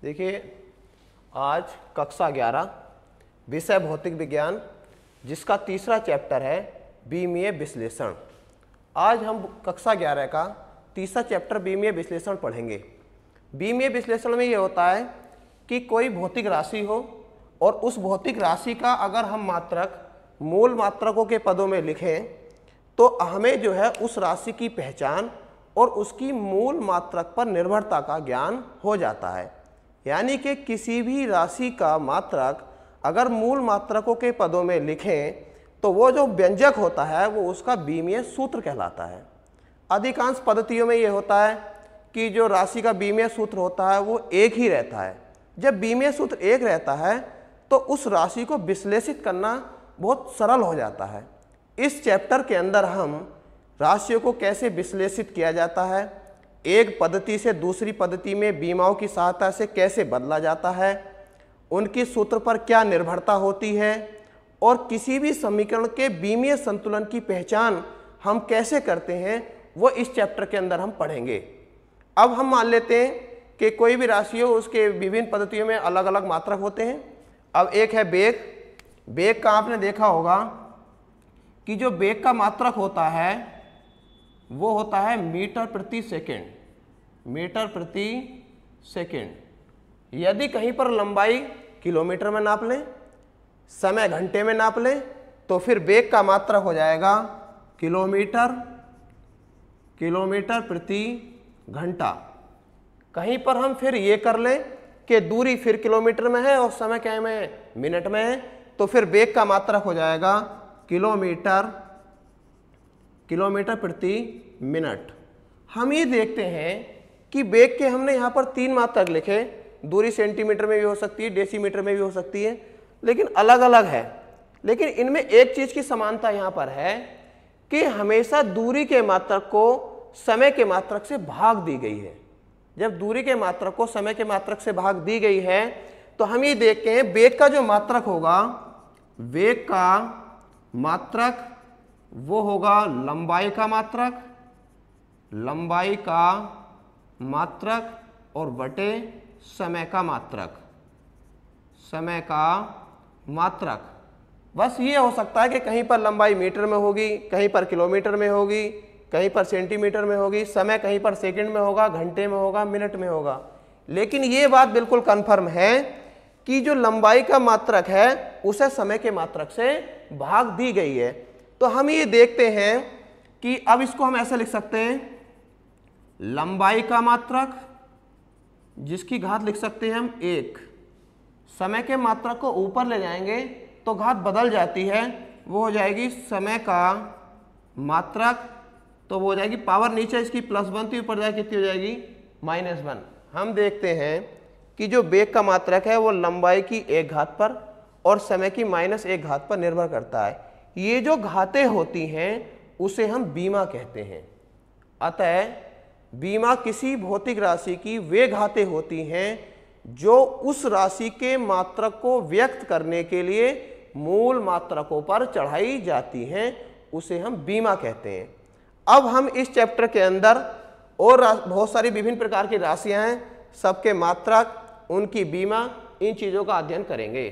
देखिए, आज कक्षा 11 विषय भौतिक विज्ञान जिसका तीसरा चैप्टर है बीमीय विश्लेषण। आज हम कक्षा 11 का तीसरा चैप्टर बीमीय विश्लेषण पढ़ेंगे। बीमीय विश्लेषण में ये होता है कि कोई भौतिक राशि हो और उस भौतिक राशि का अगर हम मात्रक मूल मात्रकों के पदों में लिखें तो हमें जो है उस राशि की पहचान और उसकी मूल मात्रक पर निर्भरता का ज्ञान हो जाता है। यानी कि किसी भी राशि का मात्रक अगर मूल मात्रकों के पदों में लिखें तो वो जो व्यंजक होता है वो उसका बीमीय सूत्र कहलाता है। अधिकांश पद्धतियों में ये होता है कि जो राशि का बीमीय सूत्र होता है वो एक ही रहता है। जब बीमीय सूत्र एक रहता है तो उस राशि को विश्लेषित करना बहुत सरल हो जाता है। इस चैप्टर के अंदर हम राशियों को कैसे विश्लेषित किया जाता है, एक पद्धति से दूसरी पद्धति में बीमाओं की सहायता से कैसे बदला जाता है, उनकी सूत्र पर क्या निर्भरता होती है और किसी भी समीकरण के बीमीय संतुलन की पहचान हम कैसे करते हैं, वो इस चैप्टर के अंदर हम पढ़ेंगे। अब हम मान लेते हैं कि कोई भी राशि हो, उसके विभिन्न पद्धतियों में अलग अलग मात्रक होते हैं। अब एक है वेग। वेग का आपने देखा होगा कि जो वेग का मात्रक होता है वो होता है मीटर प्रति सेकंड। मीटर प्रति सेकंड। यदि कहीं पर लंबाई किलोमीटर में नाप लें, समय घंटे में नाप लें, तो फिर वेग का मात्रक हो जाएगा किलोमीटर प्रति घंटा। कहीं पर हम फिर ये कर लें कि दूरी फिर किलोमीटर में है और समय क्या में मिनट में है, तो फिर वेग का मात्रक हो जाएगा किलोमीटर प्रति मिनट। हम ये देखते हैं कि वेग के हमने यहाँ पर 3 मात्रक लिखे। दूरी सेंटीमीटर में भी हो सकती है, डेसीमीटर में भी हो सकती है, लेकिन अलग अलग है। लेकिन इनमें एक चीज़ की समानता यहाँ पर है कि हमेशा दूरी के मात्रक को समय के मात्रक से भाग दी गई है। जब दूरी के मात्रक को समय के मात्रक से भाग दी गई है तो हम ये देखते हैं वेग का जो मात्रक होगा, वेग का मात्रक वो होगा लंबाई का मात्रक और बटे समय का मात्रक। बस ये हो सकता है कि कहीं पर लंबाई मीटर में होगी, कहीं पर किलोमीटर में होगी, कहीं पर सेंटीमीटर में होगी, समय कहीं पर सेकंड में होगा, घंटे में होगा, मिनट में होगा। लेकिन ये बात बिल्कुल कन्फर्म है कि जो लंबाई का मात्रक है उसे समय के मात्रक से भाग दी गई है। तो हम ये देखते हैं कि अब इसको हम ऐसे लिख सकते हैं, लंबाई का मात्रक जिसकी घात लिख सकते हैं हम 1। समय के मात्रक को ऊपर ले जाएंगे तो घात बदल जाती है, वो हो जाएगी समय का मात्रक, तो वो हो जाएगी पावर नीचे इसकी +1 थी, ऊपर जाए कितनी हो जाएगी -1। हम देखते हैं कि जो वेग का मात्रक है वो लंबाई की 1 घात पर और समय की -1 घात पर निर्भर करता है। ये जो घातें होती हैं उसे हम बीमा कहते हैं। अतः बीमा किसी भौतिक राशि की वे घातें होती हैं जो उस राशि के मात्रक को व्यक्त करने के लिए मूल मात्रकों पर चढ़ाई जाती हैं, उसे हम बीमा कहते हैं। अब हम इस चैप्टर के अंदर और बहुत सारी विभिन्न प्रकार की राशियां हैं, सबके मात्रक, उनकी बीमा, इन चीज़ों का अध्ययन करेंगे।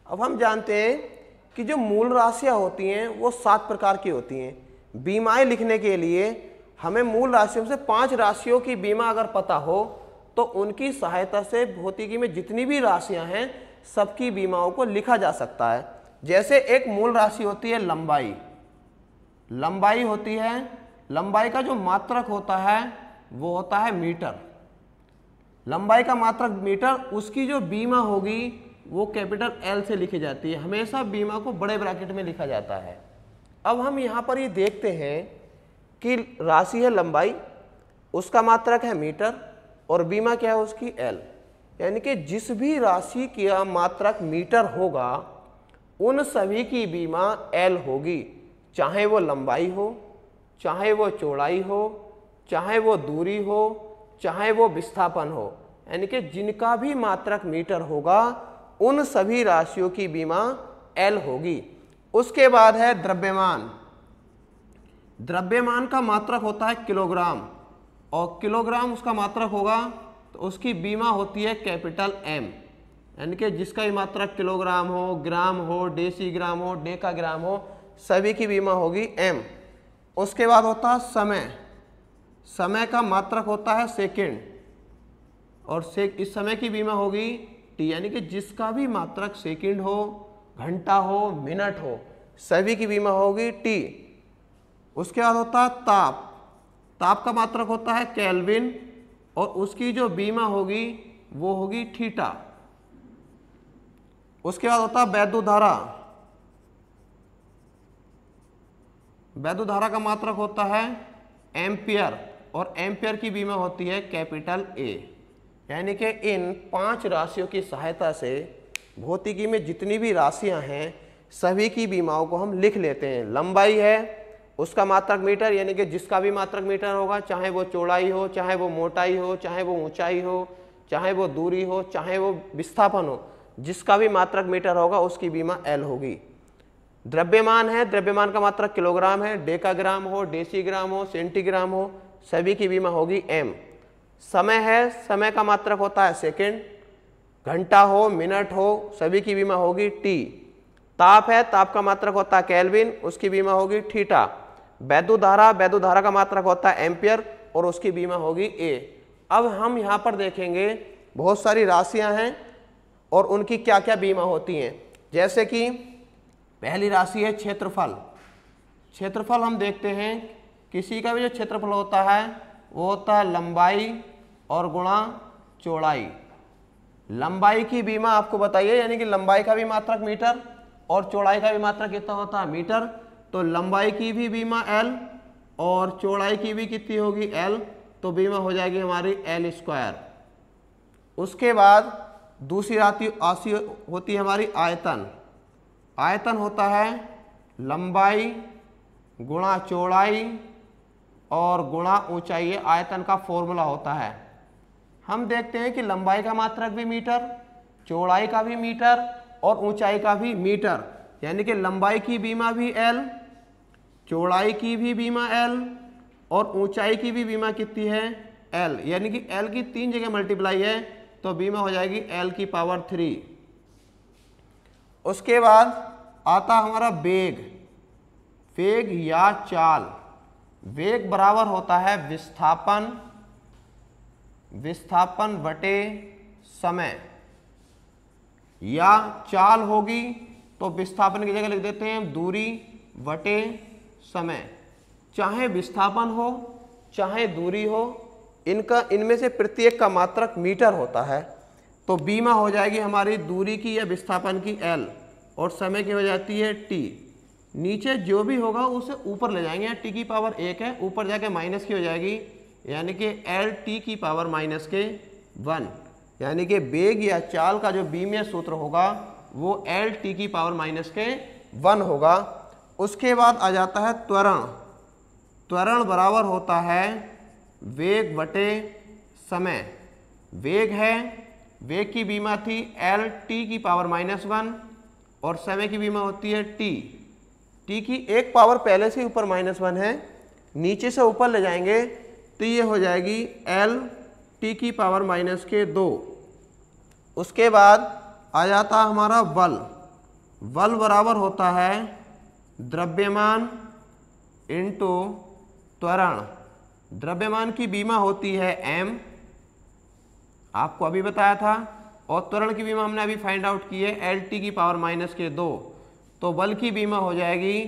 अब हम जानते हैं कि जो मूल राशियां होती हैं वो 7 प्रकार की होती हैं। बीमाएं लिखने के लिए हमें मूल राशियों से 5 राशियों की बीमा अगर पता हो तो उनकी सहायता से भौतिकी में जितनी भी राशियां हैं सबकी बीमाओं को लिखा जा सकता है। जैसे एक मूल राशि होती है लंबाई होती है। लंबाई का जो मात्रक होता है वो होता है मीटर। लंबाई का मात्रक मीटर, उसकी जो बीमा होगी वो कैपिटल L से लिखी जाती है। हमेशा बीमा को बड़े ब्रैकेट में लिखा जाता है। अब हम यहाँ पर ये देखते हैं कि राशि है लंबाई, उसका मात्रक है मीटर और बीमा क्या है उसकी L। यानी कि जिस भी राशि का मात्रक मीटर होगा उन सभी की बीमा L होगी, चाहे वो लंबाई हो, चाहे वो चौड़ाई हो, चाहे वो दूरी हो, चाहे वो विस्थापन हो। यानी कि जिनका भी मात्रक मीटर होगा उन सभी राशियों की बीमा L होगी। उसके बाद है द्रव्यमान। द्रव्यमान का मात्रक होता है किलोग्राम और किलोग्राम उसका मात्रक होगा तो उसकी बीमा होती है कैपिटल M, यानी कि जिसका भी मात्रक किलोग्राम हो, ग्राम हो, डेसीग्राम हो, डेकाग्राम हो, सभी की बीमा होगी M। उसके बाद होता है समय, समय का मात्रक होता है सेकेंड, और इस समय की बीमा होगी T, यानी कि जिसका भी मात्रक सेकेंड हो, घंटा हो, मिनट हो, सभी की बीमा होगी T। उसके बाद होता है ताप, ताप का मात्रक होता है केल्विन, और उसकी जो बीमा होगी वो होगी थीटा। उसके बाद होता है वैद्युत धारा, वैद्युत धारा का मात्रक होता है एम्पियर, और एम्पियर की बीमा होती है कैपिटल A। यानी कि इन 5 राशियों की सहायता से भौतिकी में जितनी भी राशियां हैं सभी की बीमाओं को हम लिख लेते हैं। लंबाई है, उसका मात्रक मीटर, यानी कि जिसका भी मात्रक मीटर होगा, चाहे वो चौड़ाई हो, चाहे वो मोटाई हो, चाहे वो ऊंचाई हो, चाहे वो दूरी हो, चाहे वो विस्थापन हो, जिसका भी मात्रक मीटर होगा उसकी बीमा L होगी। द्रव्यमान है, द्रव्यमान का मात्रक किलोग्राम है, डेकाग्राम हो, डेसीग्राम हो, सेंटीग्राम हो, सभी की बीमा होगी M। समय है, समय का मात्रक होता है सेकेंड, घंटा हो, मिनट हो, सभी की बीमा होगी T। ताप है, ताप का मात्रक होता है केल्विन, उसकी बीमा होगी थीटा। वैद्युत धारा, वैद्युत धारा का मात्रक होता है एम्पियर, और उसकी बीमा होगी A। अब हम यहाँ पर देखेंगे बहुत सारी राशियाँ हैं और उनकी क्या क्या बीमा होती हैं। जैसे कि पहली राशि है क्षेत्रफल। क्षेत्रफल हम देखते हैं, किसी का भी जो क्षेत्रफल होता है वो होता है लंबाई और गुणा चौड़ाई। लंबाई की बीमा आपको बताइए, यानी कि लंबाई का भी मात्रक मीटर और चौड़ाई का भी मात्रक कितना होता है मीटर, तो लंबाई की भी बीमा L और चौड़ाई की भी कितनी होगी L, तो बीमा हो जाएगी हमारी L²। उसके बाद दूसरी राशि होती है हमारी आयतन। आयतन होता है लंबाई गुणा चौड़ाई और गुणा ऊंचाई, ये आयतन का फॉर्मूला होता है। हम देखते हैं कि लंबाई का मात्रक भी मीटर, चौड़ाई का भी मीटर और ऊंचाई का भी मीटर, यानी कि लंबाई की बीमा भी L, चौड़ाई की भी बीमा L और ऊंचाई की भी बीमा कितनी है L, यानी कि L की 3 जगह मल्टीप्लाई है तो बीमा हो जाएगी L⁻3। उसके बाद आता हमारा वेग। वेग या चाल, वेग बराबर होता है विस्थापन, विस्थापन बटे समय, या चाल होगी तो विस्थापन की जगह लिख देते हैं दूरी बटे समय। चाहे विस्थापन हो चाहे दूरी हो, इनमें से प्रत्येक का मात्रक मीटर होता है, तो बीमा हो जाएगी हमारी दूरी की या विस्थापन की L और समय की हो जाती है T। नीचे जो भी होगा उसे ऊपर ले जाएंगे, T⁻1 है, ऊपर जाके माइनस की हो जाएगी, यानी कि L⁻T⁻1, यानी कि वेग या चाल का जो बीमीय सूत्र होगा वो L⁻T⁻1 होगा। उसके बाद आ जाता है त्वरण। त्वरण बराबर होता है वेग बटे समय। वेग है, वेग की बीमा थी L⁻T⁻1 और समय की बीमा होती है T। T की एक पावर पहले से ऊपर -1 है, नीचे से ऊपर ले जाएंगे तो ये हो जाएगी L⁻T⁻2। उसके बाद आ जाता हमारा बल। बल बराबर होता है द्रव्यमान इंटू त्वरण। द्रव्यमान की बीमा होती है M, आपको अभी बताया था, और त्वरण की बीमा हमने अभी फाइंड आउट की है L⁻2, तो बल की बीमा हो जाएगी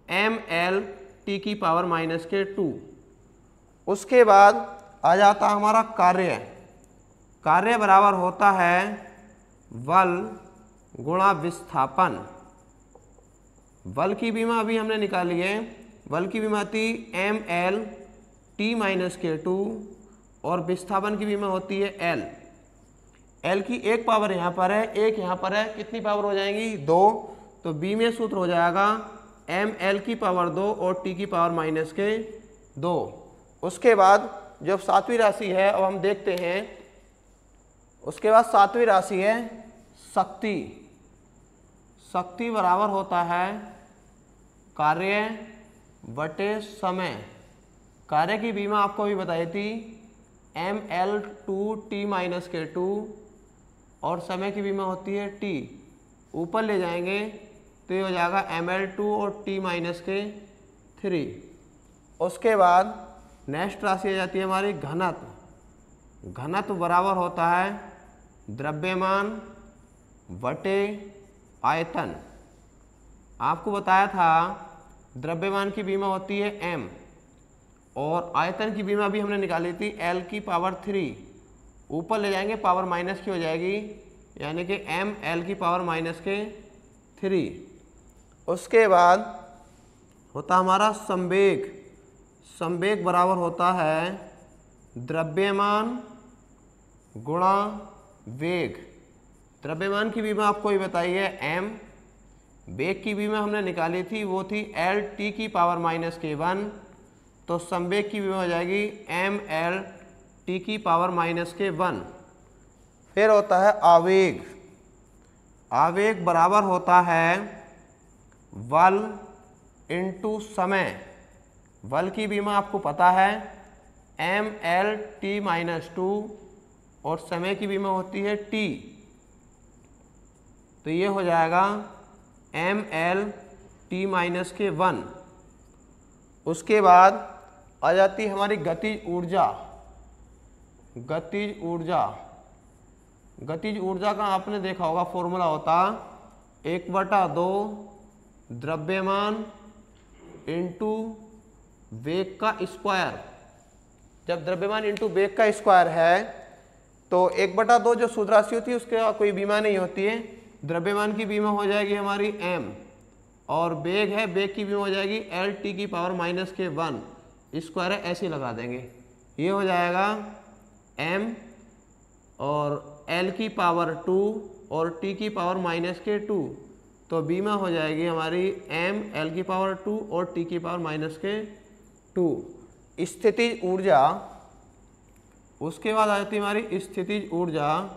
mL⁻2। उसके बाद आ जाता हमारा कार्य। कार्य बराबर होता है बल गुणा विस्थापन। बल की बीमा अभी हमने निकाली है, बल की बीमा थी mL⁻2 और विस्थापन की बीमा होती है L। L की एक पावर यहाँ पर है, एक यहाँ पर है, कितनी पावर हो जाएंगी 2, तो बी में सूत्र हो जाएगा mL⁻2 और T⁻2। उसके बाद जब सातवीं राशि है, अब हम देखते हैं, उसके बाद सातवीं राशि है शक्ति। शक्ति बराबर होता है कार्य बटे समय। कार्य की बीमा आपको अभी बताई थी ml2t-k2 और समय की बीमा होती है t, ऊपर ले जाएंगे तो ये हो जाएगा ml2 और t-k3। उसके बाद नेक्स्ट राशि आ जाती है हमारी घनत्व। घनत्व बराबर होता है द्रव्यमान बटे आयतन। आपको बताया था द्रव्यमान की बीमा होती है m और आयतन की बीमा भी हमने निकाली थी L3। ऊपर ले जाएंगे पावर माइनस की हो जाएगी, यानी कि m L3। उसके बाद होता हमारा संवेग। संवेग बराबर होता है द्रव्यमान गुणा वेग। द्रव्यमान की बीमा आपको ये बताई है m, वेग की बीमा हमने निकाली थी वो थी Lt⁻⁻k1, तो संवेग की बीमा हो जाएगी mL⁻⁻k1। फिर होता है आवेग। आवेग बराबर होता है बल इंटू समय। बल की बीमा आपको पता है mL⁻⁻2 और समय की बीमा होती है t, तो ये हो जाएगा mL⁻⁻k1। उसके बाद आ जाती है हमारी गतिज ऊर्जा। गतिज ऊर्जा। गतिज ऊर्जा का आपने देखा होगा फॉर्मूला होता 1/2 द्रव्यमान इंटू वेग का स्क्वायर। जब द्रव्यमान इंटू वेग का स्क्वायर है तो 1/2 जो शुद्ध राशि होती है उसके कोई बीमा नहीं होती है। द्रव्यमान की बीमा हो जाएगी हमारी m और वेग है, वेग की बीमा हो जाएगी Lt⁻⁻k1 स्क्वायर है, ऐसे लगा देंगे। ये हो जाएगा m और L⁻2 और T⁻⁻k2, तो बीमा हो जाएगी हमारी m L⁻2 और T⁻⁻k2। स्थितिज ऊर्जा। उसके बाद आ जाती है हमारी स्थितिज ऊर्जा।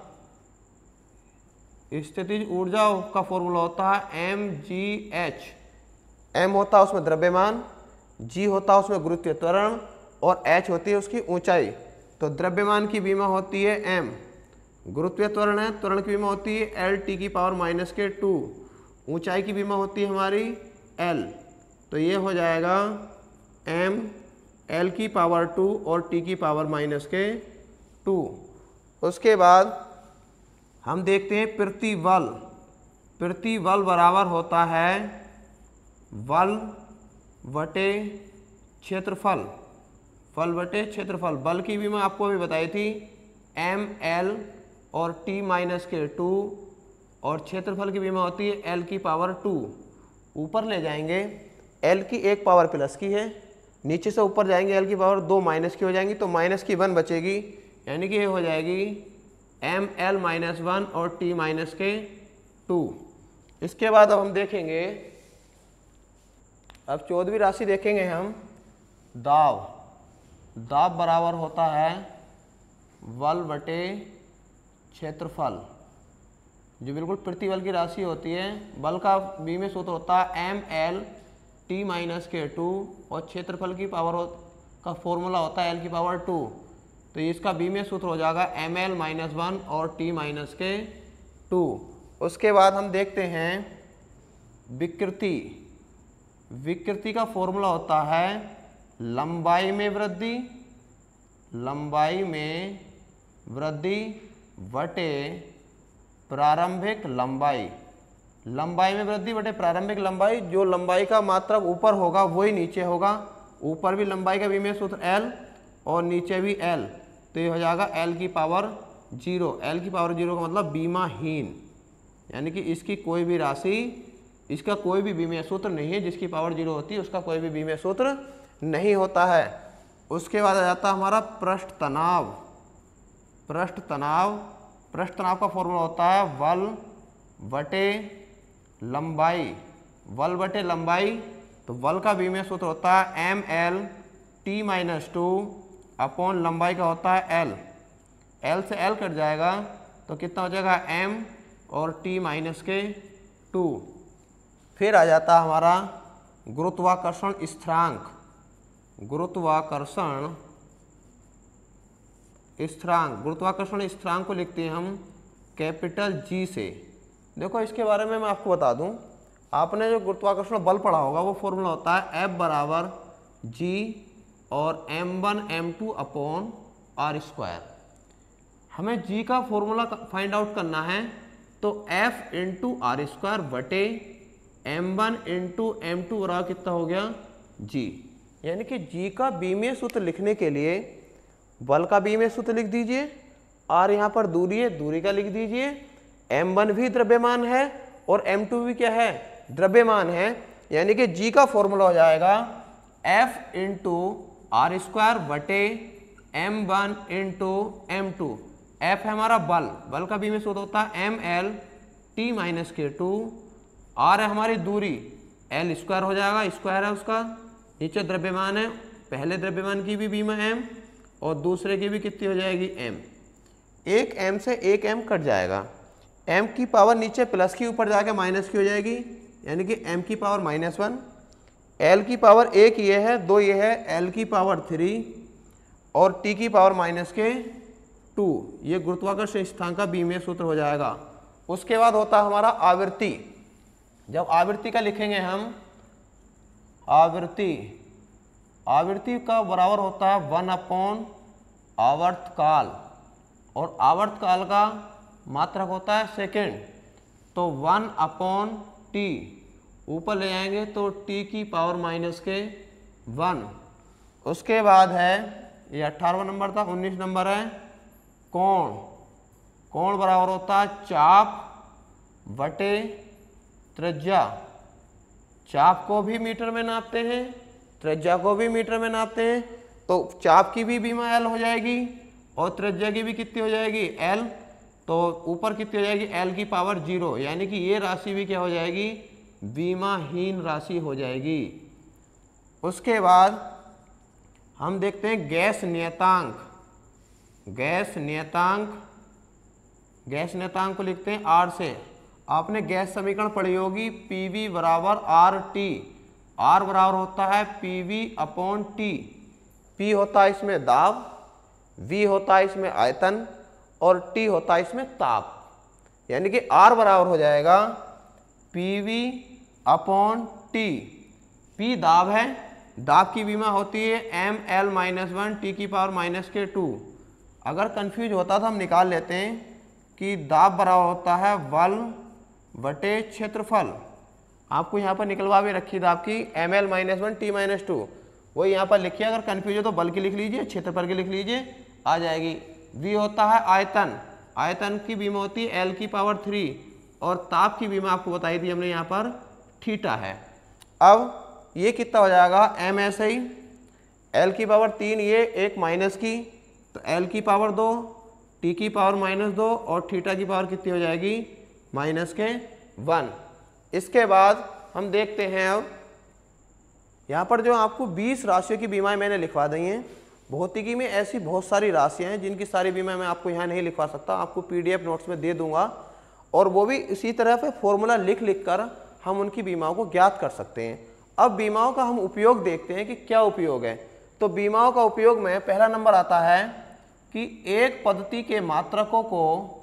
स्थितिज ऊर्जा का फॉर्मूला होता है mgh। m होता है उसमें द्रव्यमान, g होता है उसमें गुरुत्वीय त्वरण और h होती है उसकी ऊंचाई। तो द्रव्यमान की बीमा होती है m, गुरुत्वीय त्वरण है, त्वरण की बीमा होती है L⁻⁻k2, ऊंचाई की बीमा होती है हमारी l, तो ये हो जाएगा m L⁻2 और T⁻⁻k2। उसके बाद हम देखते हैं प्रतिबल। प्रतिबल बराबर होता है बल बटे क्षेत्रफल। बल बटे क्षेत्रफल। बल की बीमा आपको अभी बताई थी mL और T-k2 और क्षेत्रफल की बीमा होती है L⁻2। ऊपर ले जाएंगे L की 1 पावर प्लस की है, नीचे से ऊपर जाएंगे L⁻2 माइनस की हो जाएंगी, तो माइनस की 1 बचेगी, यानी कि ये हो जाएगी mL-1 और T-k2। इसके बाद अब हम देखेंगे, अब 14वीं राशि देखेंगे हम दाब। दाब बराबर होता है बल बटे क्षेत्रफल, जो बिल्कुल प्रतिबल की राशि होती है। बल का बी में सूत्र होता है mL⁻T-k2 और क्षेत्रफल की पावर का फॉर्मूला होता है L⁻2, तो इसका बी में सूत्र हो जाएगा mL-1 और T-k2। उसके बाद हम देखते हैं विकृति। विकृति का फॉर्मूला होता है लंबाई में वृद्धि, लंबाई में वृद्धि बटे प्रारंभिक लंबाई। लंबाई में वृद्धि बटे प्रारंभिक लंबाई, जो लंबाई का मात्रक ऊपर होगा वही नीचे होगा। ऊपर भी लंबाई का विमेय सूत्र L और नीचे भी L, तो ये हो जाएगा L⁻0। L⁻0 का मतलब बीमाहीन, यानी कि इसकी कोई भी राशि, इसका कोई भी विमेय सूत्र नहीं है। जिसकी पावर 0 होती है उसका कोई भी विमेय सूत्र नहीं होता है। उसके बाद आ जाता है हमारा पृष्ठ तनाव। पृष्ठ तनाव। पृष्ठ तनाव का फॉर्मूला होता है बल बटे लंबाई। बल बटे लंबाई, तो बल का विमेय सूत्र होता है mL⁻2 अपॉन लंबाई का होता है L। L से L कट जाएगा तो कितना हो जाएगा m और T-k2। फिर आ जाता है हमारा गुरुत्वाकर्षण स्थिरांक। गुरुत्वाकर्षण स्थिरांक, गुरुत्वाकर्षण स्थिरांक को लिखते हैं हम कैपिटल G से। देखो इसके बारे में मैं आपको बता दूं, आपने जो गुरुत्वाकर्षण बल पढ़ा होगा वो फॉर्मूला होता है F बराबर G और m1 m2 upon r square. हमें G का फॉर्मूला फाइंड आउट करना है, तो F इंटू आर स्क्वायर बटे m1 इंटू m2 बराबर कितना हो गया G। यानी कि G का बीमीय सूत्र लिखने के लिए बल का बीमीय सूत्र लिख दीजिए, r यहाँ पर दूरी है, दूरी का लिख दीजिए, m1 भी द्रव्यमान है और m2 भी क्या है, द्रव्यमान है। यानी कि G का फॉर्मूला हो जाएगा F इंटू आर स्क्वायर बटे m1 इंटू m2। F है हमारा बल, बल का बीमीय सूत्र होता है ml t minus k2। r है हमारी दूरी, l स्क्वायर हो जाएगा, स्क्वायर है उसका, नीचे द्रव्यमान है, पहले द्रव्यमान की भी बीमा m और दूसरे की भी कितनी हो जाएगी m। एक m से एक m कट जाएगा, m की पावर नीचे प्लस की ऊपर जाके माइनस की हो जाएगी, यानी कि m की पावर -1, l की पावर एक ये है, दो ये है, l की पावर 3 और t की पावर -2। ये गुरुत्वाकर्षण स्थिरांक का बीमीय सूत्र हो जाएगा। उसके बाद होता है हमारा आवृत्ति। जब आवृत्ति का लिखेंगे हम, आवृत्ति का बराबर होता है 1 अपॉन आवर्तकाल, और आवर्तकाल का मात्रक होता है सेकेंड, तो 1 अपॉन t ऊपर ले आएंगे तो t की पावर -1। उसके बाद है, ये 18वां नंबर था, 19 नंबर है कोण बराबर होता है चाप बटे त्रिज्या। चाप को भी मीटर में नापते हैं, त्रिज्या को भी मीटर में नापते हैं, तो चाप की भी बीमा L हो जाएगी और त्रिज्या की भी कितनी हो जाएगी L, तो ऊपर कितनी हो जाएगी L की पावर 0, यानी कि ये राशि भी क्या हो जाएगी, बीमाहीन राशि हो जाएगी। उसके बाद हम देखते हैं गैस नियतांक। गैस नियतांक को लिखते हैं R से। आपने गैस समीकरण पढ़ी होगी, PV बराबर RT। R बराबर होता है PV अपॉन T। P होता है इसमें दाब, V होता है इसमें आयतन और T होता है इसमें ताप। यानी कि R बराबर हो जाएगा PV अपॉन T। P दाब है, दाब की बीमा होती है ml-1 t की पावर -2। अगर कंफ्यूज होता तो हम निकाल लेते हैं कि दाब बराबर होता है बल बटे क्षेत्रफल। आपको यहाँ पर निकलवा भी रखी दाब की ml-1 t-2, वही यहाँ पर लिखिए। अगर कंफ्यूज हो तो बल की लिख लीजिए, क्षेत्रफल की लिख लीजिए, आ जाएगी। v होता है आयतन, आयतन की बीमा होती है l की पावर 3 और ताप की बीमा आपको बताई थी हमने यहाँ पर थीटा है। अब ये कितना हो जाएगा m ऐसे ही, l की पावर 3 ये एक माइनस की, तो l की पावर 2, t की पावर -2 और थीटा की पावर कितनी हो जाएगी -1। इसके बाद हम देखते हैं, अब यहाँ पर जो आपको 20 राशियों की बीमाएं मैंने लिखवा दी हैं। भौतिकी में ऐसी बहुत सारी राशियाँ हैं जिनकी सारी बीमा मैं आपको यहाँ नहीं लिखवा सकता, आपको PDF नोट्स में दे दूंगा, और वो भी इसी तरह से फॉर्मूला लिख कर हम उनकी बीमाओं को ज्ञात कर सकते हैं। अब बीमाओं का हम उपयोग देखते हैं कि क्या उपयोग है। तो बीमाओं का उपयोग में पहला नंबर आता है कि एक पद्धति के मात्रकों को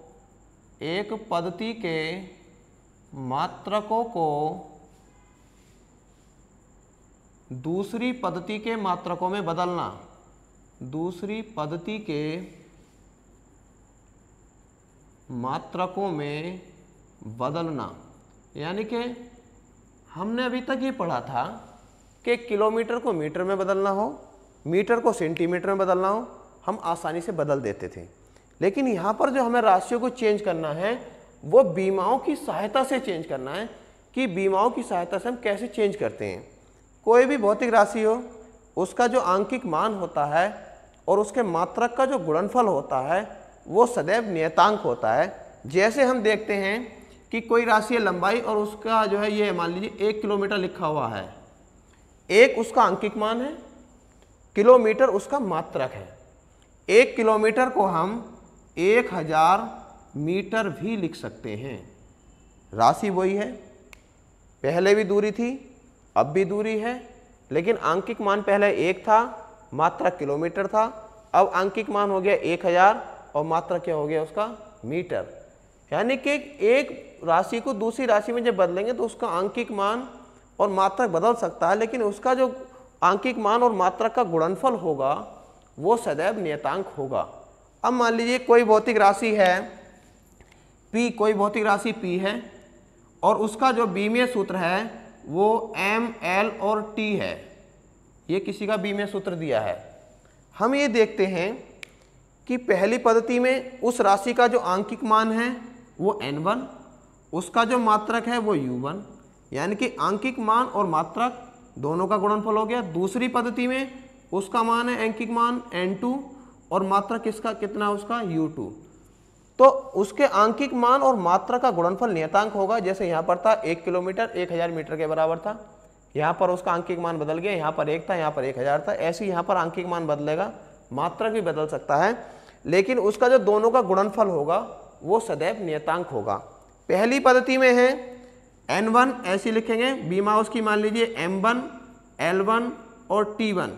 दूसरी पद्धति के मात्रकों में बदलना, दूसरी पद्धति के मात्रकों में बदलना। यानी कि हमने अभी तक ये पढ़ा था कि किलोमीटर को मीटर में बदलना हो, मीटर को सेंटीमीटर में बदलना हो, हम आसानी से बदल देते थे। लेकिन यहाँ पर जो हमें राशियों को चेंज करना है वो बीमाओं की सहायता से चेंज करना है, कि बीमाओं की सहायता से हम कैसे चेंज करते हैं। कोई भी भौतिक राशि हो, उसका जो आंकिक मान होता है और उसके मात्रक का जो गुणनफल होता है वो सदैव नियतांक होता है। जैसे हम देखते हैं कि कोई राशि है लंबाई और उसका जो है ये मान लीजिए 1 किलोमीटर लिखा हुआ है, 1 उसका आंकिक मान है, किलोमीटर उसका मात्रक है। 1 किलोमीटर को हम 1000 मीटर भी लिख सकते हैं। राशि वही है, पहले भी दूरी थी अब भी दूरी है, लेकिन आंकिक मान पहले 1 था, मात्रक किलोमीटर था, अब आंकिक मान हो गया 1000 और मात्रक क्या हो गया उसका मीटर। यानी कि एक राशि को दूसरी राशि में जब बदलेंगे तो उसका आंकिक मान और मात्रक बदल सकता है, लेकिन उसका जो आंकिक मान और मात्रक का गुणनफल होगा वो सदैव नियतांक होगा। अब मान लीजिए कोई भौतिक राशि है P, कोई भौतिक राशि P है और उसका जो बीमीय सूत्र है वो M, L और T है। ये किसी का बीमीय सूत्र दिया है। हम ये देखते हैं कि पहली पद्धति में उस राशि का जो आंकिक मान है वो n1, उसका जो मात्रक है वो u1, यानी कि आंकिक मान और मात्रक दोनों का गुणनफल हो गया। दूसरी पद्धति में उसका मान है आंकिक मान n2 और मात्रक किसका कितना उसका u2, तो उसके आंकिक मान और मात्रा का गुणनफल नियतांक होगा। जैसे यहाँ पर था 1 किलोमीटर 1000 मीटर के बराबर था, यहाँ पर उसका आंकिक मान बदल गया, यहाँ पर 1 था यहाँ पर 1000 था। ऐसे यहाँ पर आंकिक मान बदलेगा, मात्रक भी बदल सकता है, लेकिन उसका जो दोनों का गुणनफल होगा वो सदैव नियतांक होगा। पहली पद्धति में है n1 ऐसे लिखेंगे, बी माउस की मान लीजिए m1, l1 और t1,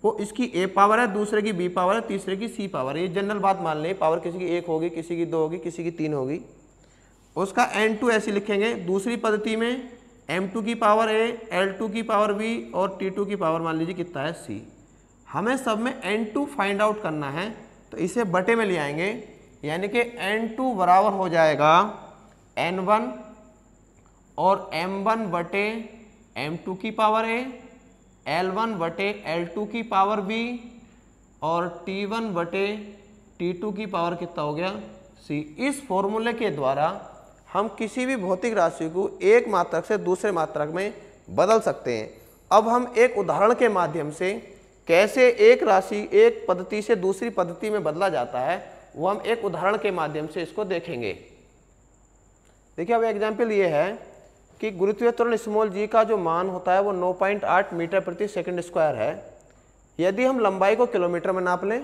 वो इसकी a पावर है, दूसरे की b पावर है, तीसरे की c पावर है। ये जनरल बात मान लें, पावर किसी की 1 होगी, किसी की 2 होगी, किसी की 3 होगी। उसका n2 ऐसे लिखेंगे। दूसरी पद्धति में m2 की पावर a, l2 की पावर b और t2 की पावर मान लीजिए कितना है c। हमें सब में n2 फाइंड आउट करना है, तो इसे बटे में ले आएंगे, यानी कि n2 बराबर हो जाएगा n1 और m1 बटे m2 की पावर a, L1 बटे L2 की पावर b और T1 बटे T2 की पावर कितना हो गया c। इस फॉर्मूले के द्वारा हम किसी भी भौतिक राशि को एक मात्रक से दूसरे मात्रक में बदल सकते हैं। अब हम एक उदाहरण के माध्यम से कैसे एक राशि एक पद्धति से दूसरी पद्धति में बदला जाता है वो हम एक उदाहरण के माध्यम से इसको देखेंगे। देखिए अब एग्जाम्पल ये है कि गुरुत्वीय त्वरण स्मॉल g का जो मान होता है वो 9.8 मीटर प्रति सेकंड स्क्वायर है। यदि हम लंबाई को किलोमीटर में नाप लें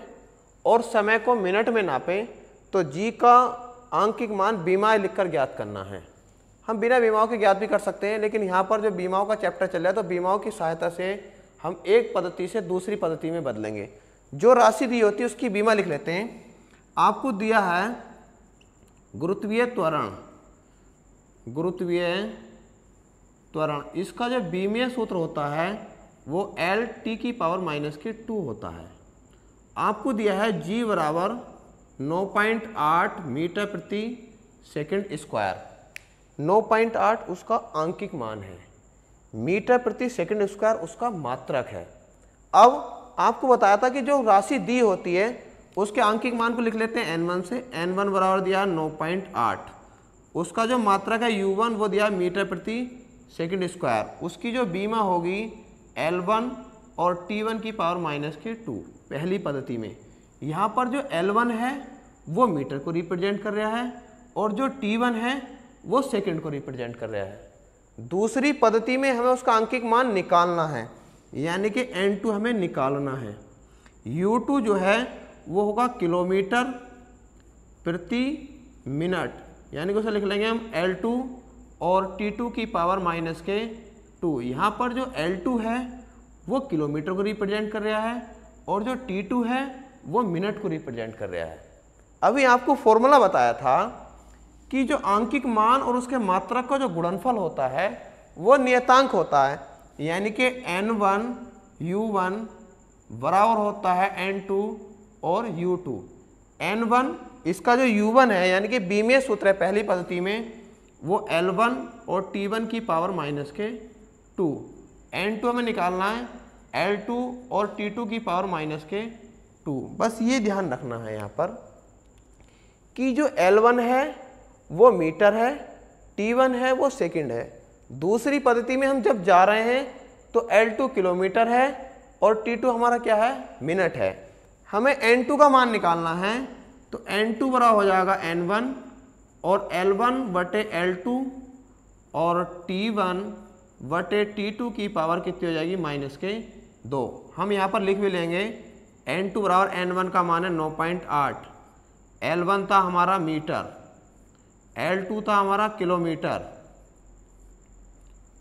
और समय को मिनट में नापें तो g का आंकिक मान बीमाएं लिखकर ज्ञात करना है। हम बिना बीमाओं के ज्ञात भी कर सकते हैं, लेकिन यहाँ पर जो बीमाओं का चैप्टर चल रहा है तो बीमाओं की सहायता से हम एक पद्धति से दूसरी पद्धति में बदलेंगे। जो राशि दी होती है उसकी बीमा लिख लेते हैं। आपको दिया है गुरुत्वीय त्वरण, इसका जो बीमीय सूत्र होता है वो L की पावर -2 होता है। आपको दिया है g बराबर 9.8 मीटर प्रति सेकंड स्क्वायर। 9.8 उसका आंकिक मान है, मीटर प्रति सेकंड स्क्वायर उसका मात्रक है। अब आपको बताया था कि जो राशि दी होती है उसके आंकिक मान को लिख लेते हैं n1 से। n1 बराबर दिया 9.8, उसका जो मात्रक है u1 वो दिया मीटर प्रति सेकंड स्क्वायर। उसकी जो बीमा होगी L1 और T1 की पावर -2 पहली पद्धति में। यहाँ पर जो L1 है वो मीटर को रिप्रेजेंट कर रहा है और जो T1 है वो सेकंड को रिप्रेजेंट कर रहा है। दूसरी पद्धति में हमें उसका आंकिक मान निकालना है, यानी कि n2 हमें निकालना है। u2 जो है वो होगा किलोमीटर प्रति मिनट, यानी कि उसे लिख लेंगे हम L2 और T2 की पावर -2। यहाँ पर जो L2 है वो किलोमीटर को रिप्रेजेंट कर रहा है और जो T2 है वो मिनट को रिप्रेजेंट कर रहा है। अभी आपको फॉर्मूला बताया था कि जो आंकिक मान और उसके मात्रक का जो गुणनफल होता है वो नियतांक होता है, यानी कि n1 u1 बराबर होता है n2 और u2। n1 इसका जो u1 है यानी कि बीमीय सूत्र है पहली पद्धति में वो L1 और T1 की पावर -2। n2 हमें निकालना है L2 और T2 की पावर -2। बस ये ध्यान रखना है यहाँ पर कि जो L1 है वो मीटर है, T1 है वो सेकंड है। दूसरी पद्धति में हम जब जा रहे हैं तो L2 किलोमीटर है और T2 हमारा क्या है मिनट है। हमें n2 का मान निकालना है तो n2 बराबर हो जाएगा n1 और L1 बटे L2 और T1 बटे T2 की पावर कितनी हो जाएगी -2। हम यहाँ पर लिख भी लेंगे n2 बराबर n1 का मान है 9.8, L1 था हमारा मीटर, L2 था हमारा किलोमीटर,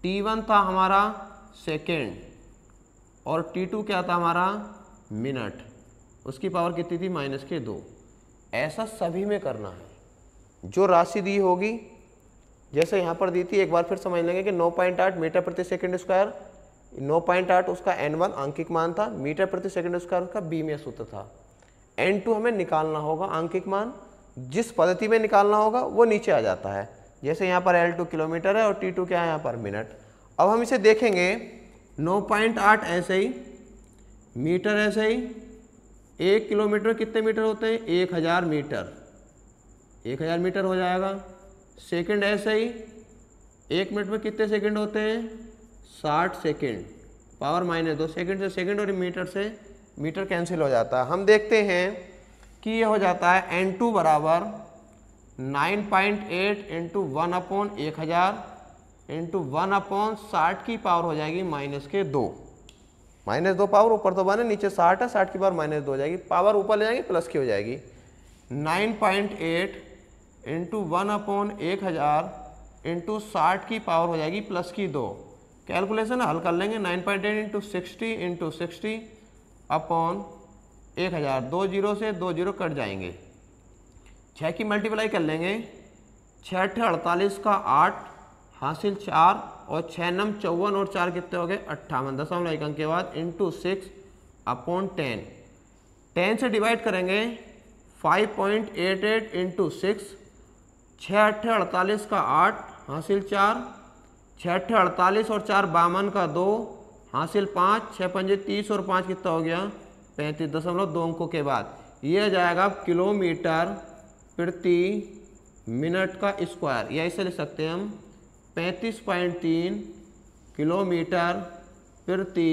T1 था हमारा सेकेंड और T2 क्या था हमारा मिनट। उसकी पावर कितनी थी -2। ऐसा सभी में करना है। जो राशि दी होगी जैसे यहाँ पर दी थी, एक बार फिर समझ लेंगे कि 9.8 मीटर प्रति सेकंड स्क्वायर, 9.8 उसका n1 आंकिक मान था, मीटर प्रति सेकंड स्क्वायर उसका बीमीय सूत्र था। n2 हमें निकालना होगा आंकिक मान, जिस पद्धति में निकालना होगा वो नीचे आ जाता है। जैसे यहाँ पर L2 किलोमीटर है और T2 क्या है यहाँ पर मिनट। अब हम इसे देखेंगे 9.8 ऐसे ही, मीटर ऐसे ही, 1 किलोमीटर कितने मीटर होते हैं 1000 मीटर, 1000 मीटर हो जाएगा। सेकंड ऐसे ही, 1 मिनट में कितने सेकंड होते हैं 60 सेकंड, पावर -2। सेकंड से सेकंड और मीटर से मीटर कैंसिल हो जाता है। हम देखते हैं कि ये हो जाता है n2 बराबर 9.8 इंटू 1/1000 इंटू 1/60 की पावर हो जाएगी -2। -2 पावर ऊपर तो बने, नीचे 60 है, 60 की पावर -2 हो जाएगी, पावर ऊपर ले जाएंगे प्लस की हो जाएगी। 9.8 इंटू 1/1000 इंटू 60 की पावर हो जाएगी +2। कैलकुलेशन हल कर लेंगे। 9.8 इंटू 60 इंटू 60/1000, 2 जीरो से 2 जीरो कट जाएंगे। 6 की मल्टीप्लाई कर लेंगे, 6 × 48 का 8 हासिल 4 और 6 × 9 54 और 4 कितने हो गए 58, 0.1 अंक के बाद इंटू 6/10। 10 से डिवाइड करेंगे 5.88 इंटू 6, 6 × 48 का 8 हासिल 4, 6 × 48 और 4 52 का 2 हासिल 5, 6 × 30 और 5 कितना हो गया 35.2 अंकों के बाद ये आ जाएगा किलोमीटर प्रति मिनट का स्क्वायर, या इसे लिख सकते हैं हम 35.3 किलोमीटर प्रति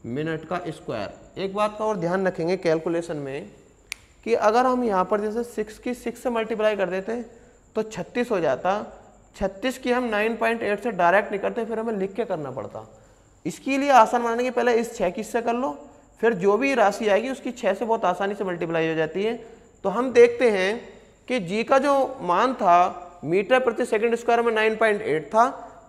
मिनट का स्क्वायर। एक बात का और ध्यान रखेंगे कैलकुलेशन में कि अगर हम यहाँ पर जैसे 6 की 6 से मल्टीप्लाई कर देते तो 36 हो जाता, 36 की हम 9.8 से डायरेक्ट निकलते फिर हमें लिख के करना पड़ता। इसके लिए आसान बनाने के पहले इस 6 की इससे कर लो, फिर जो भी राशि आएगी उसकी 6 से बहुत आसानी से मल्टीप्लाई हो जाती है। तो हम देखते हैं कि जी का जो मान था मीटर प्रति सेकंड स्क्वायर में 9.8 था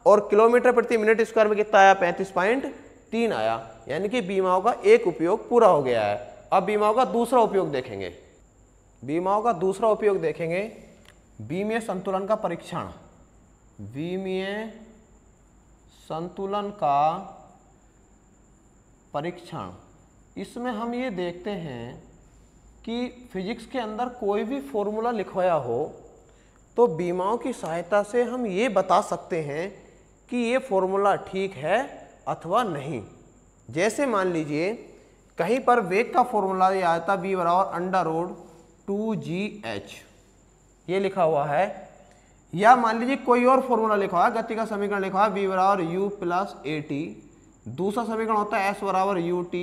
और किलोमीटर प्रति मिनट स्क्वायर में कितना आया 35.3 आया, यानी कि बीमाओं का एक उपयोग पूरा हो गया है। अब बीमाओं का दूसरा उपयोग देखेंगे। बीमाओं का दूसरा उपयोग देखेंगे, बीमीय संतुलन का परीक्षण। बीमीय संतुलन का परीक्षण, इसमें हम ये देखते हैं कि फिजिक्स के अंदर कोई भी फॉर्मूला लिखवाया हो तो बीमाओं की सहायता से हम ये बता सकते हैं कि ये फॉर्मूला ठीक है अथवा नहीं। जैसे मान लीजिए कहीं पर वेग का फॉर्मूला ये आता v = √2gh ये लिखा हुआ है, या मान लीजिए कोई और फॉर्मूला लिखा हुआ है, गति का समीकरण लिखा हुआ है v = u + at, दूसरा समीकरण होता है s = ut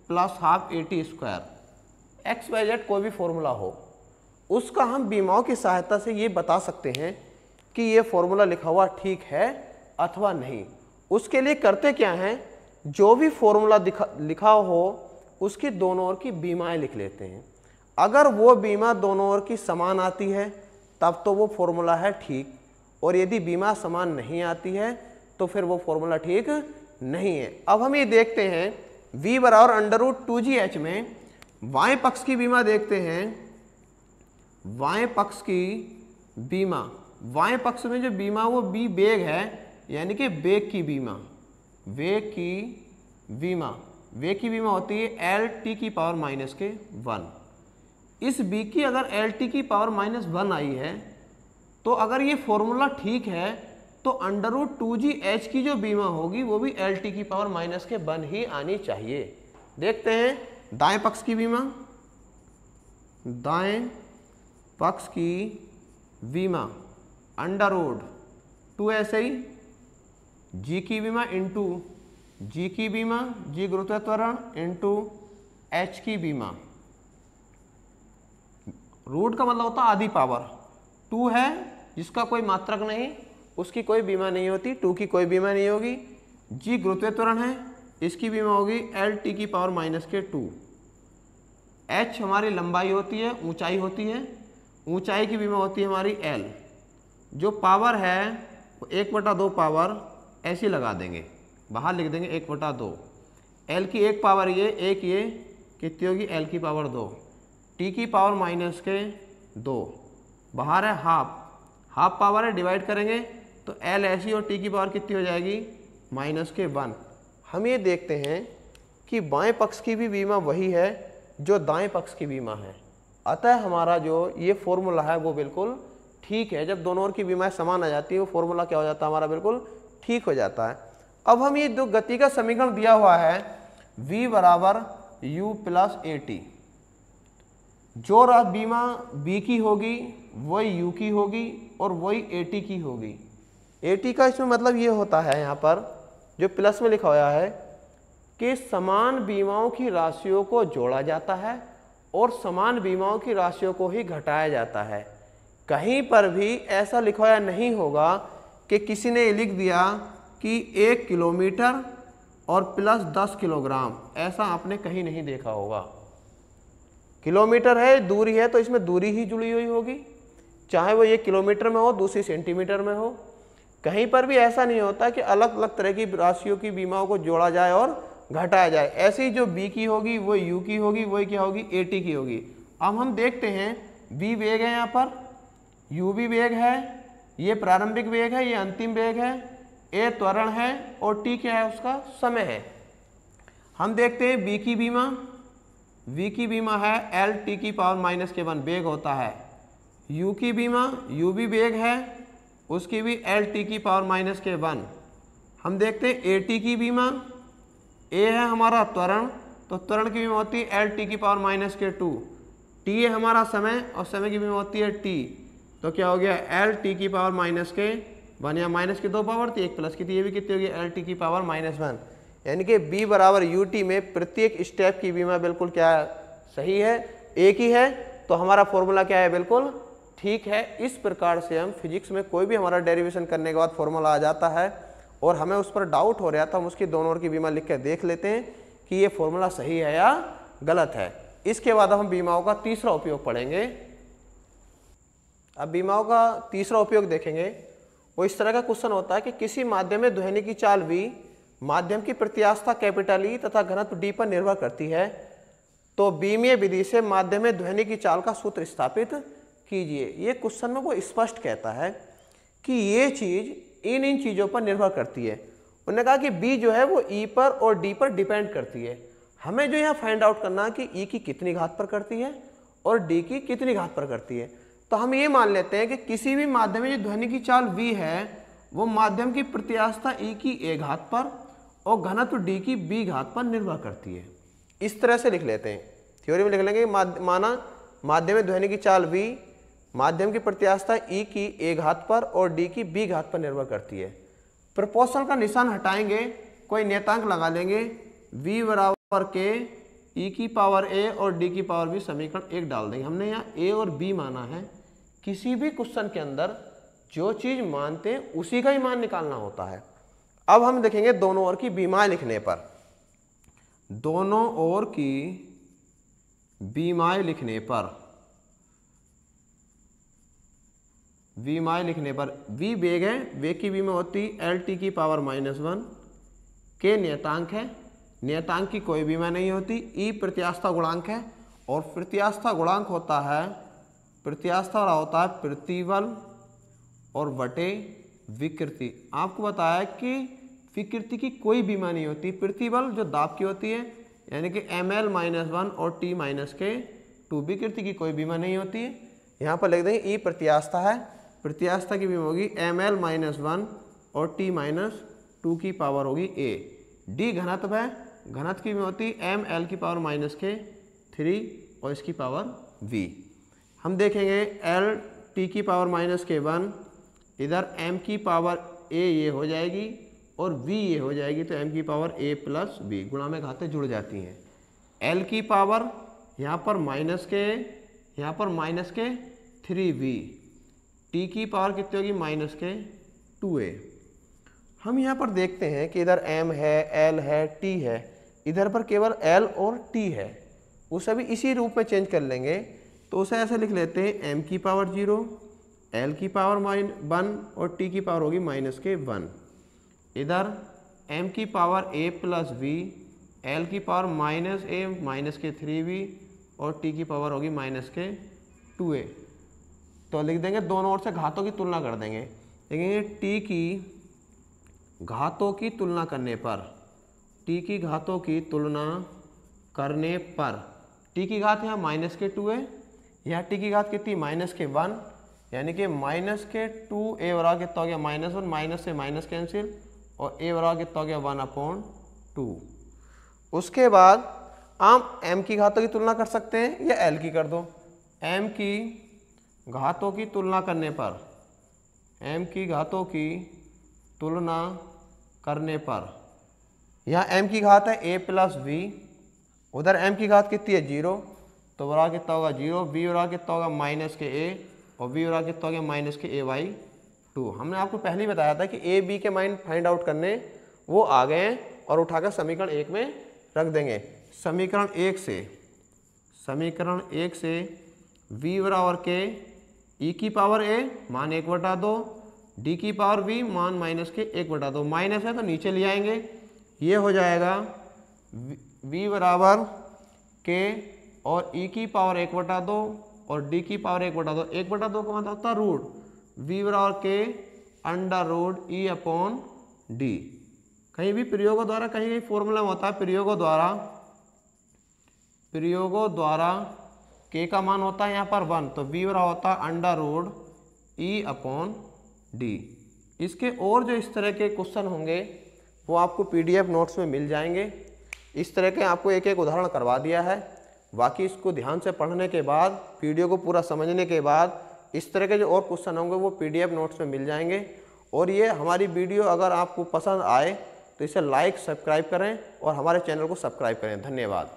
+ ½ at²। XYZ कोई भी फॉर्मूला हो उसका हम बीमाओं की सहायता से ये बता सकते हैं कि ये फॉर्मूला लिखा हुआ ठीक है अथवा नहीं। उसके लिए करते क्या हैं, जो भी फॉर्मूला लिखा हो उसकी दोनों ओर की बीमाएं लिख लेते हैं। अगर वो बीमा दोनों ओर की समान आती है तब तो वो फॉर्मूला है ठीक, और यदि बीमा समान नहीं आती है तो फिर वो फॉर्मूला ठीक नहीं है। अब हम ये देखते हैं v = √2gh में बाएं पक्ष की बीमा देखते हैं। बाएं पक्ष की बीमा, बाएं पक्ष में जो बीमा वो b वेग है, यानी कि वेग की बीमा, वेग की बीमा, वेग की बीमा होती है Lt⁻⁻1। इस b की अगर Lt⁻⁻1 आई है तो अगर ये फॉर्मूला ठीक है तो √2gh की जो बीमा होगी वो भी Lt⁻⁻1 ही आनी चाहिए। देखते हैं दाएं पक्ष की बीमा, दाएं पक्ष की बीमा √2 ऐसे ही, जी की बीमा इंटू जी की बीमा, जी गुरुत्व त्वरण इंटू एच की बीमा। रूट का मतलब होता है आधी पावर, 2 है जिसका कोई मात्रक नहीं उसकी कोई बीमा नहीं होती, 2 की कोई बीमा नहीं होगी। जी गुरुत्व त्वरण है, इसकी बीमा होगी Lt⁻⁻2। h हमारी लंबाई होती है, ऊंचाई होती है, ऊंचाई की बीमा होती है हमारी l। जो पावर है वो 1/2 पावर ऐसी लगा देंगे, बाहर लिख देंगे 1/2। l की एक पावर ये, एक ये, कितनी होगी एल की पावर 2, टी की पावर माइनस के 2, बाहर है हाफ पावर है, डिवाइड करेंगे तो एल ऐसी और टी की पावर कितनी हो जाएगी माइनस के 1। हम ये देखते हैं कि बाएं पक्ष की भी बीमा वही है जो दाएं पक्ष की बीमा है, अतः हमारा जो ये फॉर्मूला है वो बिल्कुल ठीक है। जब दोनों ओर की बीमाएं समान आ जाती है वो फॉर्मूला क्या हो जाता है हमारा बिल्कुल ठीक हो जाता है। अब हम ये जो गति का समीकरण दिया हुआ है v बराबर u प्लस ए टी, जो बीमा b की होगी वही u की होगी और वही ए टी की होगी। ए टी का इसमें मतलब ये होता है यहाँ पर जो प्लस में लिखा हुआ है कि समान बीमाओं की राशियों को जोड़ा जाता है और समान बीमाओं की राशियों को ही घटाया जाता है। कहीं पर भी ऐसा लिखा हुआ नहीं होगा कि किसी ने लिख दिया कि 1 किलोमीटर और प्लस 10 किलोग्राम, ऐसा आपने कहीं नहीं देखा होगा। किलोमीटर है, दूरी है, तो इसमें दूरी ही जुड़ी हुई होगी, चाहे वो 1 किलोमीटर में हो दूसरी सेंटीमीटर में हो। कहीं पर भी ऐसा नहीं होता कि अलग अलग तरह की राशियों की बीमाओं को जोड़ा जाए और घटाया जाए। ऐसी जो बी की होगी वो यू की होगी, वही क्या होगी ए टी की होगी। अब हम देखते हैं बी वेग है यहाँ पर, यू भी वेग है, ये प्रारंभिक वेग है, ये अंतिम वेग है, ए त्वरण है और टी क्या है उसका समय है। हम देखते हैं बी की बीमा, वी की बीमा है एल टी की पावर माइनस के 1 वेग होता है। यू की बीमा, यू भी वेग है, उसकी भी एल टी की पावर माइनस के 1। हम देखते हैं ए टी की बीमा, ए है हमारा त्वरण, तो त्वरण की बीमा होती है एल टी की पावर माइनस के 2। टी है हमारा समय और समय की बीमा होती है टी, तो क्या हो गया एल टी की पावर माइनस के 1, या माइनस की 2 पावर थी, एक प्लस की थी, ये भी कितनी होगी एल टी की पावर माइनस 1। यानी कि बी बराबर यू टी में प्रत्येक स्टेप की बीमा बिल्कुल क्या सही है, एक ही है, तो हमारा फॉर्मूला क्या है बिल्कुल ठीक है। इस प्रकार से हम फिजिक्स में कोई भी हमारा डेरिवेशन करने के बाद फॉर्मूला आ जाता है और हमें उस पर डाउट हो रहा था, हम उसकी दोनों ओर की बीमा लिख कर देख लेते हैं कि ये फॉर्मूला सही है या गलत है। इसके बाद हम बीमाओं का तीसरा उपयोग पढ़ेंगे। अब बीमाओं का तीसरा उपयोग देखेंगे, वो इस तरह का क्वेश्चन होता है कि किसी माध्यम में ध्वनि की चाल v माध्यम की प्रत्यास्थता कैपिटल ई तथा घनत्व डी पर निर्भर करती है, तो बीमीय विधि से माध्यम में ध्वनि की चाल का सूत्र स्थापित कीजिए। ये क्वेश्चन में वो स्पष्ट कहता है कि ये चीज इन चीजों पर निर्भर करती है। उन्होंने कहा कि बी जो है वो ई पर और डी पर डिपेंड करती है। हमें जो यहाँ फाइंड आउट करना है कि ई की कितनी घात पर करती है और डी की कितनी घात पर करती है। तो हम ये मान लेते हैं कि किसी भी माध्यम में जो ध्वनि की चाल v है वो माध्यम की प्रत्यास्थता e की a घात पर और घनत्व d की b घात पर निर्भर करती है। इस तरह से लिख लेते हैं, थ्योरी में लिख लेंगे माना माध्यम में ध्वनि की चाल v माध्यम की प्रत्यास्थता e की a घात पर और d की b घात पर निर्भर करती है। प्रोपोर्शनल का निशान हटाएंगे, कोई नियतांक लगा लेंगे, v बराबर के e की पावर a और d की पावर b समीकरण 1 डाल देंगे। हमने यहाँ a और b माना है। किसी भी क्वेश्चन के अंदर जो चीज मानते हैं उसी का ही मान निकालना होता है। अब हम देखेंगे दोनों ओर की बीमाएं लिखने पर, दोनों ओर की बीमाएं लिखने पर, बीमाएं लिखने पर v वेग है, वेग की बीमा होती एल टी की पावर -1, के नियतांक है, नियतांक की कोई बीमा नहीं होती, ई प्रत्यास्थता गुणांक है और प्रत्यास्थता गुणांक होता है, प्रत्यास्थता होता है प्रतिबल और बटे विकृति। आपको बताया कि विकृति की कोई बीमा नहीं होती, प्रतिबल जो दाब की होती है यानी कि ml-1 और t-2, विकृति की कोई बीमा नहीं होती है। यहाँ पर लिख देंगे ई प्रत्यास्थता है, प्रत्यास्थता की बीमा होगी ml-1 और t-2 की पावर होगी a। d घनत्व है, घनत्व की बीमा होती ml की पावर -3 और इसकी पावर v। हम देखेंगे l t की पावर -1, इधर m की पावर a ये हो जाएगी और v ये हो जाएगी, तो m की पावर a प्लस b, गुणा में घातें जुड़ जाती हैं। l की पावर यहाँ पर माइनस के, यहाँ पर -3v, t की पावर कितनी होगी -2a। हम यहाँ पर देखते हैं कि इधर m है, l है, t है, इधर पर केवल l और t है, उसे भी इसी रूप में चेंज कर लेंगे। तो उसे ऐसे लिख लेते हैं m की पावर 0, l की पावर -1 और t की पावर होगी -1। इधर m की power a plus v L की पावर माइनस ए माइनस के 3b और टी की पावर होगी माइनस के 2a। तो लिख देंगे दोनों ओर से घातों की तुलना कर देंगे, देखेंगे टी की घातों की तुलना करने पर, टी की घातों की तुलना करने पर टी की घात यहाँ माइनस के 2 है, यहाँ टी की घात कितनी माइनस के 1, यानी कि माइनस के 2 ए बराबर कितना हो गया -1, माइनस से माइनस कैंसिल और ए बराबर कितना हो गया 1/2। उसके बाद आप एम की घातों की तुलना कर सकते हैं या एल की कर दो। एम की घातों की तुलना करने पर, एम की घातों की तुलना करने पर यहाँ एम की घात है a प्लस वी, उधर एम की घात कितनी है 0, तो बराबर कितना होगा 0, वी बराबर कितना होगा माइनस के a और वी बराबर कितना हो गया माइनस के a/2। हमने आपको पहले ही बताया था कि ए बी के मान फाइंड आउट करने, वो आ गए हैं और उठाकर समीकरण 1 में रख देंगे। समीकरण 1 से v बराबर के e की पावर a मान 1/2, d की पावर v मान माइनस के 1/2, माइनस है तो नीचे ले आएंगे, ये हो जाएगा v बराबर के और e की पावर 1/2 और d की पावर 1/2, 1/2 का मतलब होता है रूट, v बराबर के √e/d। कहीं भी प्रयोगों द्वारा, कहीं कहीं फॉर्मूला में होता है प्रयोगों द्वारा k का मान होता है यहाँ पर 1, तो v बराबर होता है √e/d। इसके और जो इस तरह के क्वेश्चन होंगे वो आपको PDF नोट्स में मिल जाएंगे। इस तरह के आपको एक एक उदाहरण करवा दिया है, बाकी इसको ध्यान से पढ़ने के बाद, वीडियो को पूरा समझने के बाद इस तरह के जो और क्वेश्चन होंगे वो PDF नोट्स में मिल जाएंगे। और ये हमारी वीडियो अगर आपको पसंद आए तो इसे लाइक सब्सक्राइब करें और हमारे चैनल को सब्सक्राइब करें। धन्यवाद।